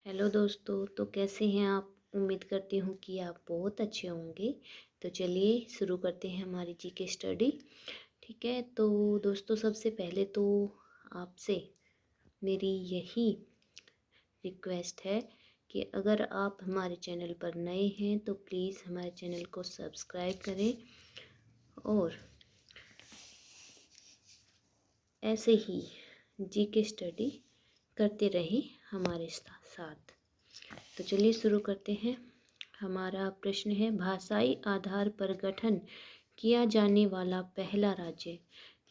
Hello दोस्तों, तो कैसे हैं आप। उम्मीद करती हूँ कि आप बहुत अच्छे होंगे। तो चलिए शुरू करते हैं हमारी जीके स्टडी। ठीक है, तो दोस्तों सबसे पहले तो आपसे मेरी यही रिक्वेस्ट है कि अगर आप हमारे चैनल पर नए हैं तो प्लीज़ हमारे चैनल को सब्सक्राइब करें और ऐसे ही जीके स्टडी करते रहें हमारे साथ। तो चलिए शुरू करते हैं। हमारा प्रश्न है, भाषाई आधार पर गठन किया जाने वाला पहला राज्य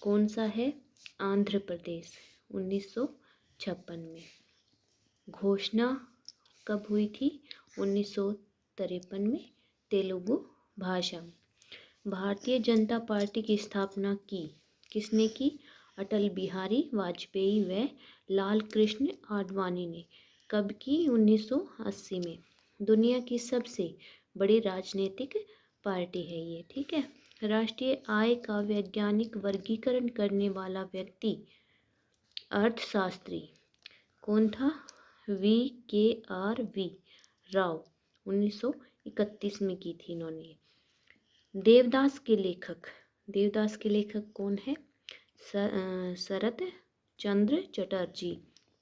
कौन सा है। आंध्र प्रदेश 1956 में। घोषणा कब हुई थी। 1953 में। तेलुगु भाषा। भारतीय जनता पार्टी की स्थापना किसने की। अटल बिहारी वाजपेयी व लाल कृष्ण आडवाणी ने। कब की। 1980 में। दुनिया की सबसे बड़ी राजनीतिक पार्टी है ये। ठीक है। राष्ट्रीय आय का वैज्ञानिक वर्गीकरण करने वाला व्यक्ति अर्थशास्त्री कौन था। V.K.R.V. राव 1931 में की थी इन्होंने। देवदास के लेखक कौन है। शरत चंद्र चटर्जी।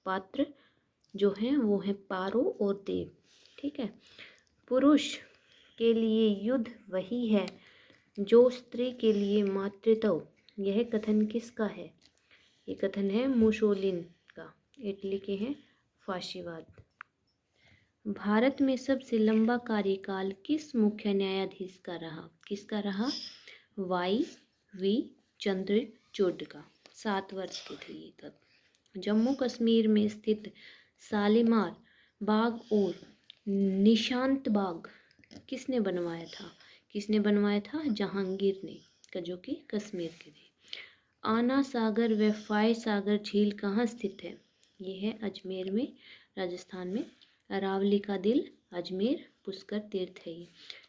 पात्र जो हैं वो हैं पारो और देव। ठीक है। पुरुष के लिए युद्ध वही है जो स्त्री के लिए मातृत्व। यह कथन किसका है। ये कथन है मुसोलिन का। इटली के हैं फाशीवाद। भारत में सबसे लंबा कार्यकाल किस मुख्य न्यायाधीश का रहा। किसका रहा। Y.V. चंद्रचूड़ का। 7 वर्ष के थे ये तब। जम्मू कश्मीर में स्थित शालीमार बाग और निशांत बाग किसने बनवाया था। किसने बनवाया था। जहांगीर ने, जो कि कश्मीर के थे। आना सागर व फाय सागर झील कहाँ स्थित है। ये है अजमेर में, राजस्थान में। अरावली का दिल अजमेर, पुष्कर तीर्थ है ये।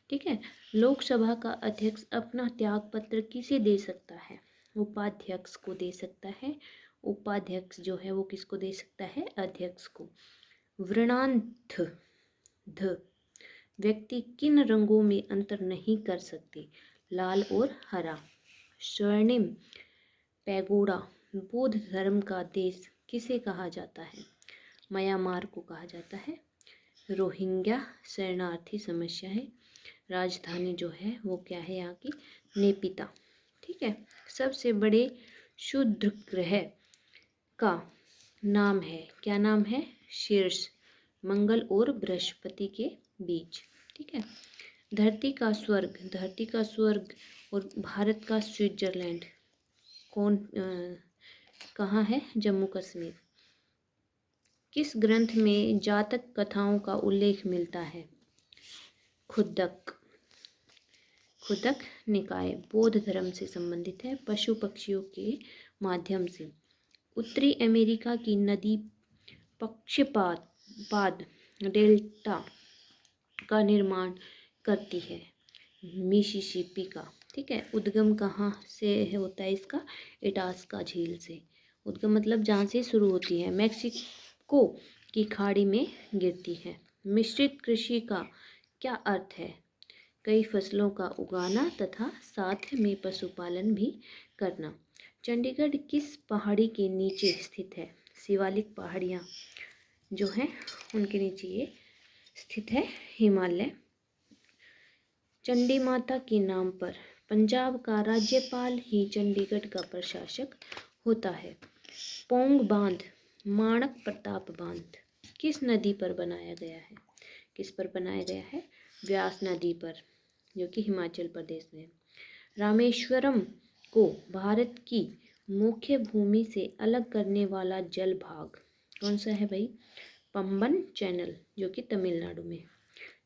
ठीक है। लोकसभा का अध्यक्ष अपना त्याग पत्र किसे दे सकता है। उपाध्यक्ष को दे सकता है। उपाध्यक्ष जो है वो किसको दे सकता है। अध्यक्ष को। वृणांत ध व्यक्ति किन रंगों में अंतर नहीं कर सकते। लाल और हरा। स्वर्णिम पैगोडा बौद्ध धर्म का देश किसे कहा जाता है। म्यांमार को कहा जाता है। रोहिंग्या शरणार्थी समस्या है। राजधानी जो है वो क्या है यहाँ की। नेपिता। ठीक है। सबसे बड़े क्षुद्र ग्रह का नाम है। क्या नाम है। शीर्ष मंगल और बृहस्पति के बीच। ठीक है। धरती का स्वर्ग और भारत का स्विट्जरलैंड कहाँ है। जम्मू कश्मीर। किस ग्रंथ में जातक कथाओं का उल्लेख मिलता है। खुद्दक निकाय बौद्ध धर्म से संबंधित है। पशु पक्षियों के माध्यम से। उत्तरी अमेरिका की नदी पक्षपात डेल्टा का निर्माण करती है। मिसिसिपी का। ठीक है। उद्गम कहाँ से होता है इसका। इटास्का झील से। उद्गम मतलब जहाँ से शुरू होती है। मैक्सिको की खाड़ी में गिरती है। मिश्रित कृषि का क्या अर्थ है। कई फसलों का उगाना तथा साथ में पशुपालन भी करना। चंडीगढ़ किस पहाड़ी के नीचे स्थित है। शिवालिक पहाड़ियाँ जो हैं उनके नीचे ये स्थित है। हिमालय। चंडी माता के नाम पर पंजाब का राज्यपाल ही चंडीगढ़ का प्रशासक होता है। पोंग बांध माणक प्रताप बांध किस नदी पर बनाया गया है। किस पर बनाया गया है। व्यास नदी पर, जो कि हिमाचल प्रदेश में। रामेश्वरम को भारत की मुख्य भूमि से अलग करने वाला जल भाग कौन सा है भाई। पंबन चैनल, जो कि तमिलनाडु में।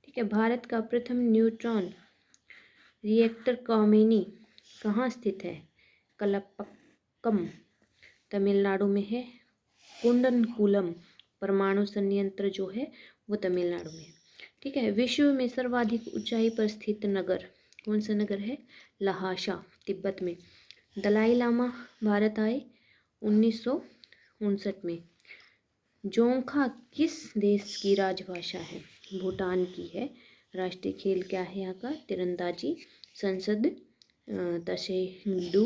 ठीक है। भारत का प्रथम न्यूट्रॉन रिएक्टर कॉमेनी कहाँ स्थित है। कलपक्कम तमिलनाडु में है। कुंडनकुलम परमाणु संयंत्र जो है वो तमिलनाडु में है। ठीक है। विश्व में सर्वाधिक ऊंचाई पर स्थित नगर कौन सा नगर है। लहासा तिब्बत में। दलाई लामा भारत आए 1959 में। जोंगखा किस देश की राजभाषा है? भूटान की है। राष्ट्रीय खेल क्या है यहाँ का? तीरंदाजी। संसद तसेडू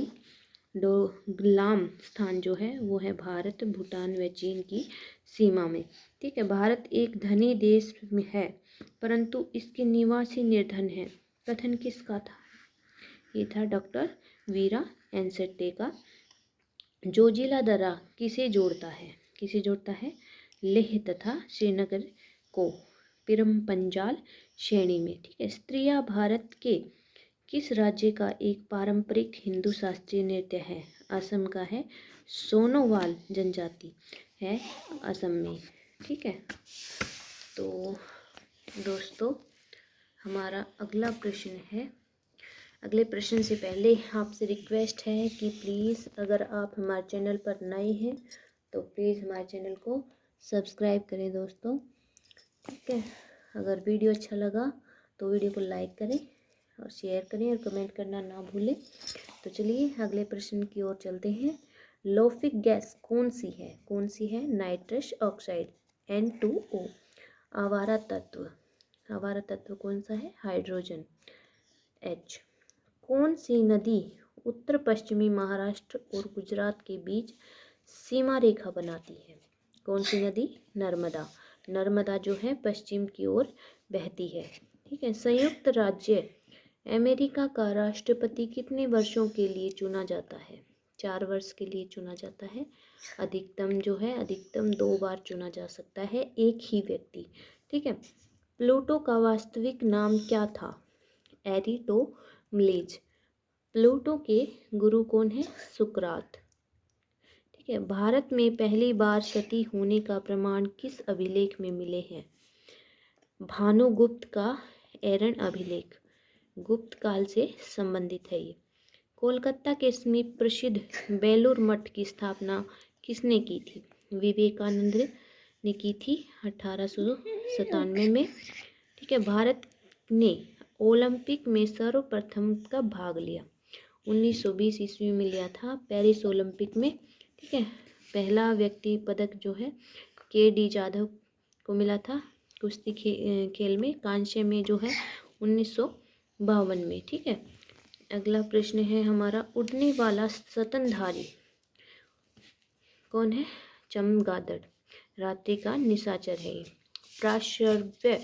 डोकलाम स्थान जो है वो है भारत, भूटान व चीन की सीमा में। ठीक है। भारत एक धनी देश में है परंतु इसके निवासी निर्धन हैं। कथन किसका था? ये था डॉक्टर वीरा एनसेट्टे का। जोजिला दर्रा किसे जोड़ता है? किसे जोड़ता है? लेह तथा श्रीनगर को पिरमपंजाल श्रेणी में। ठीक है। स्त्रियां भारत के किस राज्य का एक पारंपरिक हिंदू शास्त्रीय नृत्य है? असम का है। सोनोवाल जनजाति है असम में। ठीक है। तो दोस्तों हमारा अगला प्रश्न है। अगले प्रश्न से पहले आपसे रिक्वेस्ट है कि प्लीज़ अगर आप हमारे चैनल पर नए हैं तो प्लीज़ हमारे चैनल को सब्सक्राइब करें दोस्तों। ठीक है। अगर वीडियो अच्छा लगा तो वीडियो को लाइक करें और शेयर करें और कमेंट करना ना भूलें। तो चलिए अगले प्रश्न की ओर चलते हैं। लोफिक गैस कौन सी है? कौन सी है? Nitrous oxide N2O। आवारा तत्व, आवारा तत्व कौन सा है? Hydrogen H। कौन सी नदी उत्तर पश्चिमी महाराष्ट्र और गुजरात के बीच सीमा रेखा बनाती है? कौन सी नदी? नर्मदा। नर्मदा जो है पश्चिम की ओर बहती है। ठीक है। संयुक्त राज्य अमेरिका का राष्ट्रपति कितने वर्षों के लिए चुना जाता है? 4 वर्ष के लिए चुना जाता है। अधिकतम जो है अधिकतम 2 बार चुना जा सकता है एक ही व्यक्ति। ठीक है। प्लूटो का वास्तविक नाम क्या था? एरिस्टोटलीज। प्लूटो के गुरु कौन है? सुकरात। ठीक है। भारत में पहली बार सती होने का प्रमाण किस अभिलेख में मिले हैं? भानुगुप्त का एरन अभिलेख। गुप्त काल से संबंधित है ये। कोलकाता के समीप प्रसिद्ध बेलूर मठ की स्थापना किसने की थी? विवेकानंद ने की थी 1897 में। ठीक है। भारत ने ओलंपिक में सर्वप्रथम कब भाग लिया? 1920 ईस्वी में लिया था पेरिस ओलंपिक में। ठीक है। पहला व्यक्ति पदक जो है KD जाधव को मिला था कुश्ती खेल में। कांस्य में जो है 1952 में। ठीक है। अगला प्रश्न है हमारा, उड़ने वाला स्तनधारी कौन है? चमगादड़। रात्रि का निशाचर है ये। प्राश्रव्य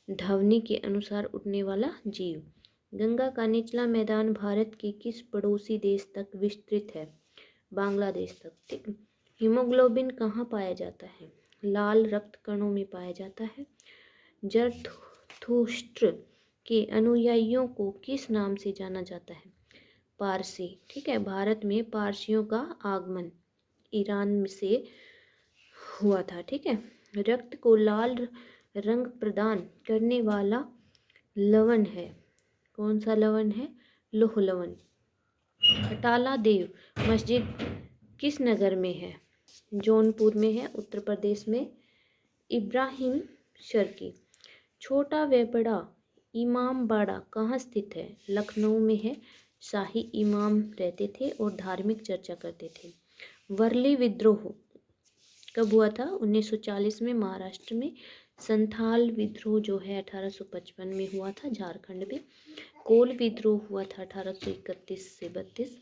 ध्वनि के अनुसार उड़ने वाला जीव। गंगा का निचला मैदान भारत के किस पड़ोसी देश तक विस्तृत है? बांग्लादेश तक। ठीक। हीमोग्लोबिन कहाँ पाया जाता है? लाल रक्त कणों में पाया जाता है। जरथुस्त्र के अनुयायियों को किस नाम से जाना जाता है? पारसी। ठीक है। भारत में पारसियों का आगमन ईरान से हुआ था। ठीक है। रक्त को लाल रंग प्रदान करने वाला लवण है। कौन सा लवण है? लौह लवण। अटाला देव मस्जिद किस नगर में है? जौनपुर में है उत्तर प्रदेश में। इब्राहिम शर्की। छोटा व बड़ा इमाम बाड़ा कहाँ स्थित है? लखनऊ में है। शाही इमाम रहते थे और धार्मिक चर्चा करते थे। वर्ली विद्रोह कब हुआ था? 1940 में महाराष्ट्र में। संथाल विद्रोह जो है 1855 में हुआ था झारखंड में। कोल विद्रोह हुआ था 1831 से 32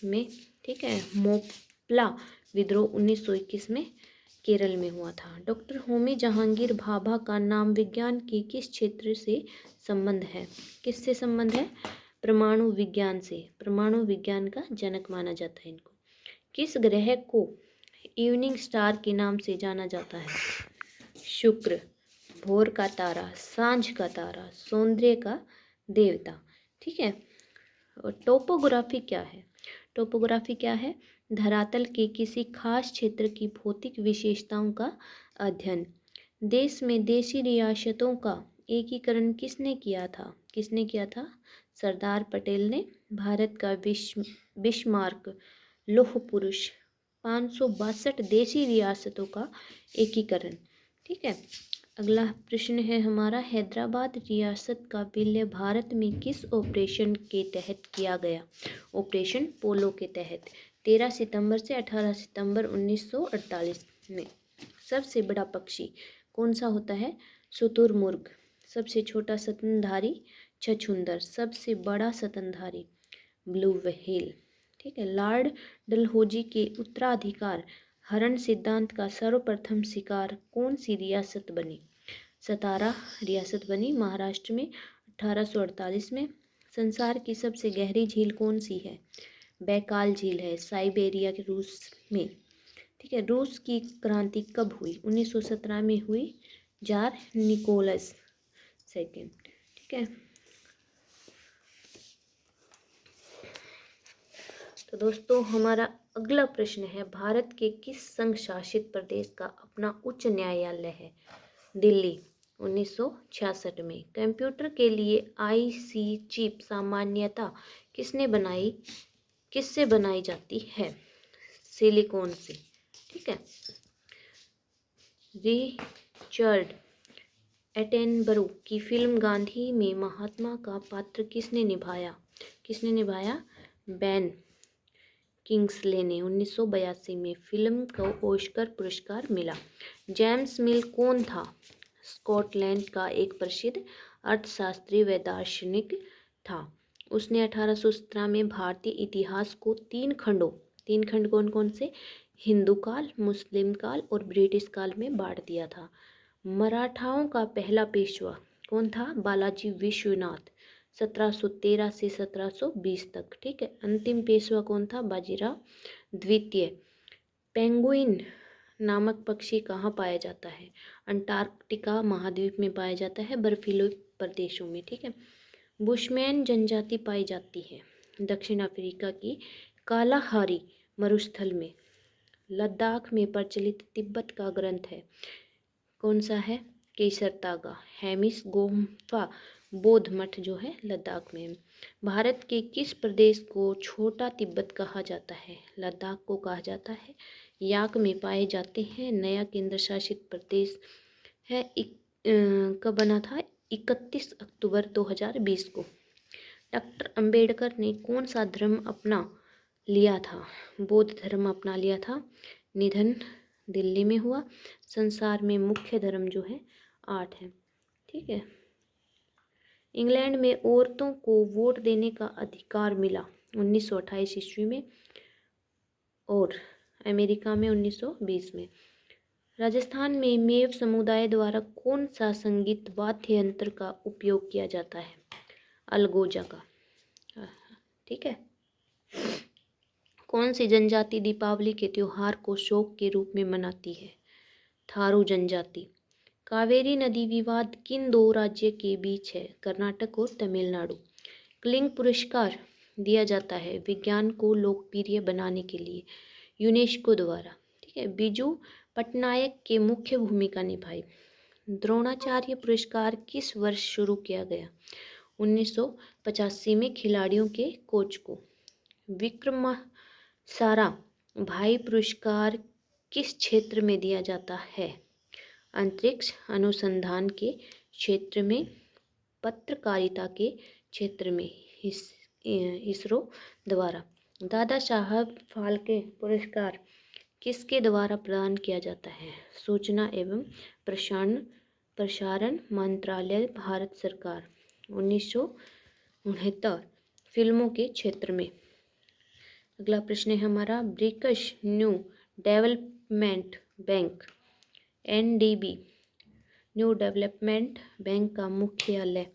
में। ठीक है। मोपला विद्रोह 1921 में केरल में हुआ था। डॉक्टर होमी जहांगीर भाभा का नाम विज्ञान के किस क्षेत्र से संबंध है? किससे संबंध है? परमाणु विज्ञान से। परमाणु विज्ञान का जनक माना जाता है इनको। किस ग्रह को इवनिंग स्टार के नाम से जाना जाता है? शुक्र। भोर का तारा, सांझ का तारा, सौंदर्य का देवता। ठीक है। और टोपोग्राफी क्या है? टोपोग्राफी क्या है? धरातल के किसी खास क्षेत्र की भौतिक विशेषताओं का अध्ययन। देश में देशी रियासतों का एकीकरण किसने किया था? किसने किया था? सरदार पटेल ने। भारत का बिस्मार्क लौह पुरुष। 562 देशी रियासतों का एकीकरण। ठीक है। अगला प्रश्न है हमारा, हैदराबाद रियासत का विलय भारत में किस ऑपरेशन के तहत किया गया? ऑपरेशन पोलो के तहत। 13 सितंबर से 18 सितंबर 1948। में। सबसे बड़ा पक्षी कौन सा होता है? शुतुरमुर्ग। सबसे छोटा स्तनधारी छछूंदर। सबसे बड़ा स्तनधारी ब्लू व्हेल। ठीक है। लॉर्ड डलहौजी के उत्तराधिकार हरण सिद्धांत का सर्वप्रथम शिकार कौन सी रियासत बनी? सतारा रियासत बनी महाराष्ट्र में 1848 में। संसार की सबसे गहरी झील कौन सी है? बैकाल झील है, साइबेरिया के रूस में। ठीक है। रूस की क्रांति कब हुई? 1917 में हुई, जार निकोलस सेकेंड। ठीक है। तो दोस्तों हमारा अगला प्रश्न है, भारत के किस संघ शासित प्रदेश का अपना उच्च न्यायालय है? दिल्ली 1966 में। कंप्यूटर के लिए आईसी चिप सामान्यतः किससे बनाई जाती है? सिलिकॉन से। ठीक है। रिचर्ड एटेनबरो की फिल्म गांधी में महात्मा का पात्र किसने निभाया? बेन किंग्सले ने 1982 में। फिल्म को ऑस्कर पुरस्कार मिला। जेम्स मिल कौन था? स्कॉटलैंड का एक प्रसिद्ध अर्थशास्त्री व दार्शनिक था। उसने 1817 में भारतीय इतिहास को तीन खंड कौन कौन से? हिंदू काल, मुस्लिम काल और ब्रिटिश काल में बांट दिया था। मराठाओं का पहला पेशवा कौन था? बालाजी विश्वनाथ। 1713 से 1720 तक। ठीक है। अंतिम पेशवा कौन था? बाजीराव द्वितीय। पेंगुइन नामक पक्षी कहाँ पाया जाता है? अंटार्कटिका महाद्वीप में पाया जाता है, बर्फीले प्रदेशों में। ठीक है। बुशमैन जनजाति पाई जाती है दक्षिण अफ्रीका की कालाहारी मरुस्थल में। लद्दाख में प्रचलित तिब्बत का ग्रंथ है कौन सा है? केसर तागा। हेमिस गोम्फा बौद्ध मठ जो है लद्दाख में। भारत के किस प्रदेश को छोटा तिब्बत कहा जाता है? लद्दाख को कहा जाता है। याक में पाए जाते हैं। नया केंद्र शासित प्रदेश है। कब बना था? 31 अक्टूबर 2020 को। डॉक्टर अंबेडकर ने कौन सा धर्म अपना लिया था? बौद्ध धर्म अपना लिया था। निधन दिल्ली में हुआ। संसार में मुख्य धर्म जो है 8 है। ठीक है। इंग्लैंड में औरतों को वोट देने का अधिकार मिला 1928 ईस्वी में और अमेरिका में 1920 में। राजस्थान में मेव समुदाय द्वारा कौन सा संगीत वाद्य यंत्र का उपयोग किया जाता है? अलगोजा का। ठीक है। कौन सी जनजाति दीपावली के त्योहार को शोक के रूप में मनाती है? थारू जनजाति। कावेरी नदी विवाद किन दो राज्य के बीच है? कर्नाटक और तमिलनाडु। क्लिंग पुरस्कार दिया जाता है विज्ञान को लोकप्रिय बनाने के लिए यूनेस्को द्वारा। ठीक है। बिजू पटनायक के मुख्य भूमिका निभाई। द्रोणाचार्य पुरस्कार किस वर्ष शुरू किया गया? 1985 में खिलाड़ियों के कोच को। विक्रम सारा भाई पुरस्कार किस क्षेत्र में दिया जाता है? अंतरिक्ष अनुसंधान के क्षेत्र में, पत्रकारिता के क्षेत्र में, इसरो द्वारा। दादा साहब फाल्के पुरस्कार किसके द्वारा प्रदान किया जाता है? सूचना एवं प्रसारण मंत्रालय, भारत सरकार। 1969 फिल्मों के क्षेत्र में। अगला प्रश्न है हमारा, BRICS new development bank NDB new development bank का मुख्यालय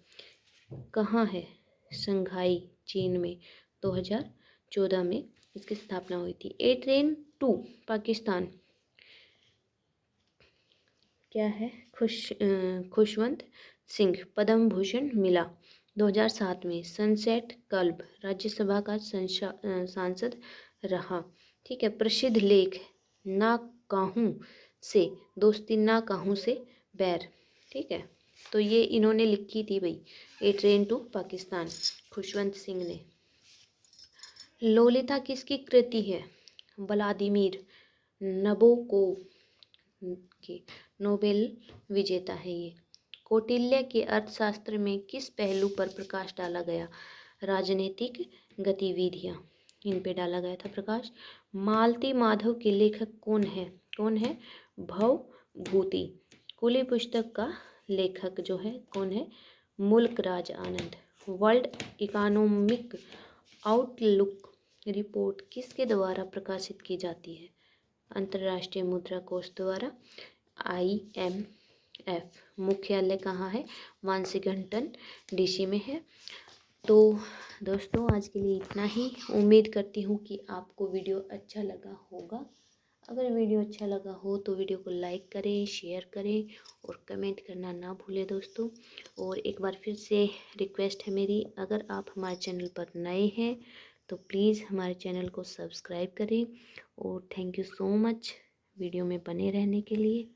कहाँ है? शंघाई चीन में। 2014 में इसकी स्थापना हुई थी। ए ट्रेन टू पाकिस्तान क्या है? खुशवंत सिंह पद्म भूषण मिला 2007 में। सनसेट क्लब राज्यसभा का सांसद रहा। ठीक है। प्रसिद्ध लेख ना काहूं से दोस्ती ना काहूं से बैर। ठीक है। तो ये इन्होंने लिखी थी भाई, ए ट्रेन टू पाकिस्तान, खुशवंत सिंह ने। लोलिता किसकी कृति है? व्लादिमीर नबोकोव की, नोबेल विजेता है ये। कौटिल्य के अर्थशास्त्र में किस पहलू पर प्रकाश डाला गया? राजनीतिक गतिविधियां, इन पे डाला गया था प्रकाश। मालती माधव के लेखक कौन है? भवभूति। खुली पुस्तक का लेखक जो है कौन है? मुल्क Raj Anand. World economic outlook report किसके द्वारा प्रकाशित की जाती है? अंतर्राष्ट्रीय मुद्रा कोष द्वारा। IMF। मुख्यालय कहाँ है? वाशिंगटन DC में है। तो दोस्तों आज के लिए इतना ही। उम्मीद करती हूँ कि आपको वीडियो अच्छा लगा होगा। अगर वीडियो अच्छा लगा हो तो वीडियो को लाइक करें, शेयर करें और कमेंट करना ना भूलें दोस्तों। और एक बार फिर से रिक्वेस्ट है मेरी, अगर आप हमारे चैनल पर नए हैं तो प्लीज़ हमारे चैनल को सब्सक्राइब करें। और thank you so much video में बने रहने के लिए।